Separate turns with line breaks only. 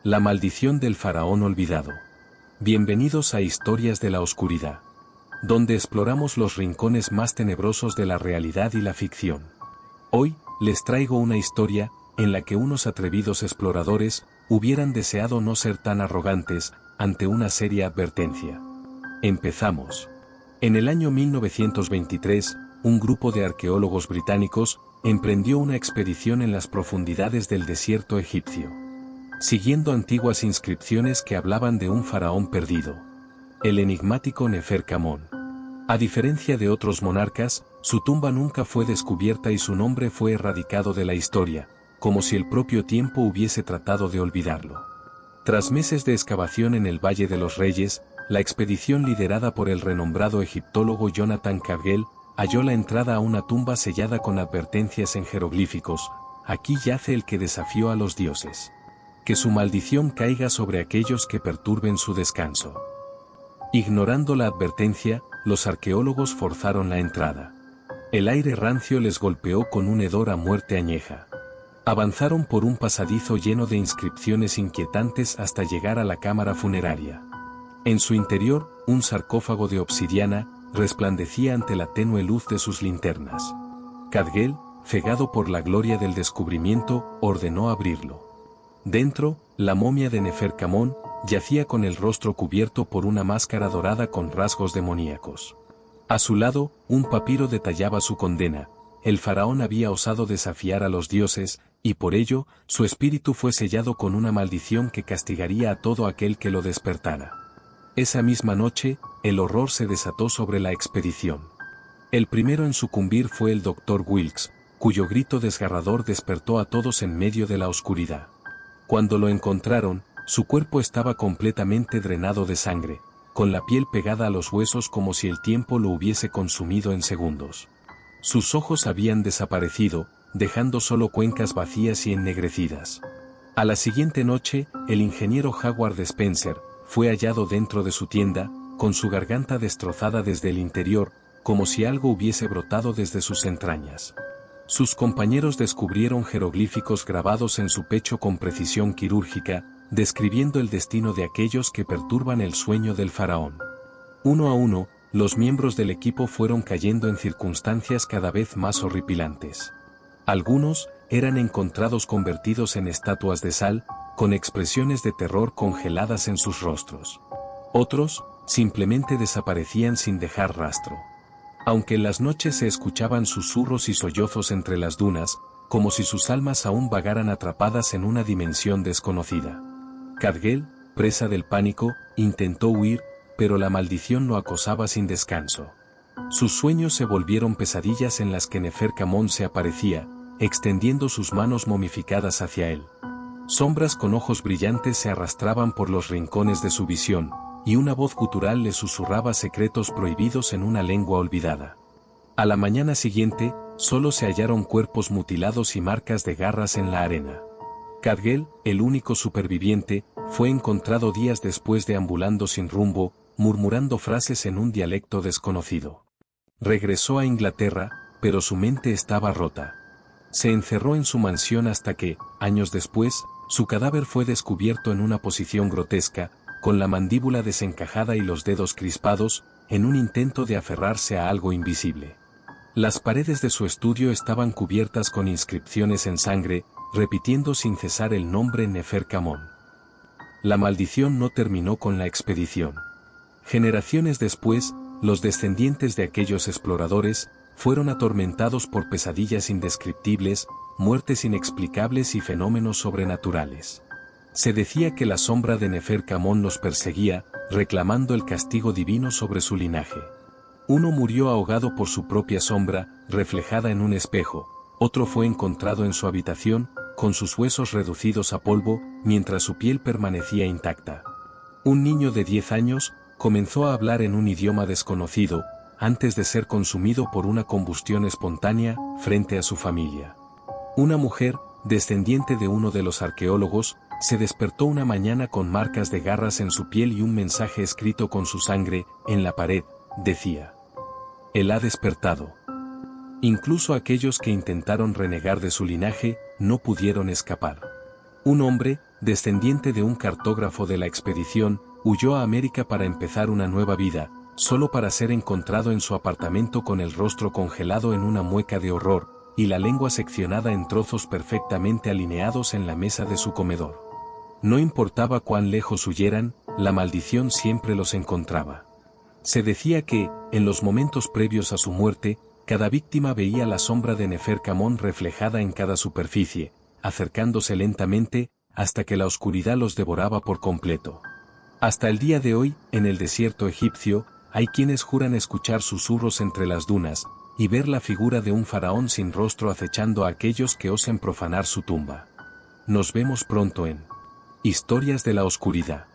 La maldición del faraón olvidado. Bienvenidos a Historias de la Oscuridad, donde exploramos los rincones más tenebrosos de la realidad y la ficción. Hoy, les traigo una historia, en la que unos atrevidos exploradores, hubieran deseado no ser tan arrogantes, ante una seria advertencia. Empezamos. En el año 1923, un grupo de arqueólogos británicos, emprendió una expedición en las profundidades del desierto egipcio, siguiendo antiguas inscripciones que hablaban de un faraón perdido, el enigmático Neferkamón. A diferencia de otros monarcas, su tumba nunca fue descubierta y su nombre fue erradicado de la historia, como si el propio tiempo hubiese tratado de olvidarlo. Tras meses de excavación en el Valle de los Reyes, la expedición liderada por el renombrado egiptólogo Jonathan Cadwell, halló la entrada a una tumba sellada con advertencias en jeroglíficos: aquí yace el que desafió a los dioses. Que su maldición caiga sobre aquellos que perturben su descanso. Ignorando la advertencia, los arqueólogos forzaron la entrada. El aire rancio les golpeó con un hedor a muerte añeja. Avanzaron por un pasadizo lleno de inscripciones inquietantes hasta llegar a la cámara funeraria. En su interior, un sarcófago de obsidiana resplandecía ante la tenue luz de sus linternas. Cadwell, cegado por la gloria del descubrimiento, ordenó abrirlo. Dentro, la momia de Neferkamón yacía con el rostro cubierto por una máscara dorada con rasgos demoníacos. A su lado, un papiro detallaba su condena: el faraón había osado desafiar a los dioses, y por ello, su espíritu fue sellado con una maldición que castigaría a todo aquel que lo despertara. Esa misma noche, el horror se desató sobre la expedición. El primero en sucumbir fue el Dr. Wilkes, cuyo grito desgarrador despertó a todos en medio de la oscuridad. Cuando lo encontraron, su cuerpo estaba completamente drenado de sangre, con la piel pegada a los huesos como si el tiempo lo hubiese consumido en segundos. Sus ojos habían desaparecido, dejando solo cuencas vacías y ennegrecidas. A la siguiente noche, el ingeniero Howard Spencer fue hallado dentro de su tienda, con su garganta destrozada desde el interior, como si algo hubiese brotado desde sus entrañas. Sus compañeros descubrieron jeroglíficos grabados en su pecho con precisión quirúrgica, describiendo el destino de aquellos que perturban el sueño del faraón. Uno a uno, los miembros del equipo fueron cayendo en circunstancias cada vez más horripilantes. Algunos eran encontrados convertidos en estatuas de sal, con expresiones de terror congeladas en sus rostros. Otros, simplemente desaparecían sin dejar rastro. Aunque en las noches se escuchaban susurros y sollozos entre las dunas, como si sus almas aún vagaran atrapadas en una dimensión desconocida. Cadwell, presa del pánico, intentó huir, pero la maldición lo acosaba sin descanso. Sus sueños se volvieron pesadillas en las que Neferkamón se aparecía, extendiendo sus manos momificadas hacia él. Sombras con ojos brillantes se arrastraban por los rincones de su visión, y una voz gutural le susurraba secretos prohibidos en una lengua olvidada. A la mañana siguiente, solo se hallaron cuerpos mutilados y marcas de garras en la arena. Cadwell, el único superviviente, fue encontrado días después deambulando sin rumbo, murmurando frases en un dialecto desconocido. Regresó a Inglaterra, pero su mente estaba rota. Se encerró en su mansión hasta que, años después, su cadáver fue descubierto en una posición grotesca, con la mandíbula desencajada y los dedos crispados, en un intento de aferrarse a algo invisible. Las paredes de su estudio estaban cubiertas con inscripciones en sangre, repitiendo sin cesar el nombre Neferkamón. La maldición no terminó con la expedición. Generaciones después, los descendientes de aquellos exploradores fueron atormentados por pesadillas indescriptibles, muertes inexplicables y fenómenos sobrenaturales. Se decía que la sombra de Neferkamón los perseguía, reclamando el castigo divino sobre su linaje. Uno murió ahogado por su propia sombra, reflejada en un espejo; otro fue encontrado en su habitación, con sus huesos reducidos a polvo, mientras su piel permanecía intacta. Un niño de 10 años comenzó a hablar en un idioma desconocido, antes de ser consumido por una combustión espontánea, frente a su familia. Una mujer, descendiente de uno de los arqueólogos, se despertó una mañana con marcas de garras en su piel y un mensaje escrito con su sangre, en la pared, decía: «Él ha despertado». Incluso aquellos que intentaron renegar de su linaje, no pudieron escapar. Un hombre, descendiente de un cartógrafo de la expedición, huyó a América para empezar una nueva vida, solo para ser encontrado en su apartamento con el rostro congelado en una mueca de horror, y la lengua seccionada en trozos perfectamente alineados en la mesa de su comedor. No importaba cuán lejos huyeran, la maldición siempre los encontraba. Se decía que, en los momentos previos a su muerte, cada víctima veía la sombra de Neferkamón reflejada en cada superficie, acercándose lentamente, hasta que la oscuridad los devoraba por completo. Hasta el día de hoy, en el desierto egipcio, hay quienes juran escuchar susurros entre las dunas, y ver la figura de un faraón sin rostro acechando a aquellos que osen profanar su tumba. Nos vemos pronto en Historias de la Oscuridad.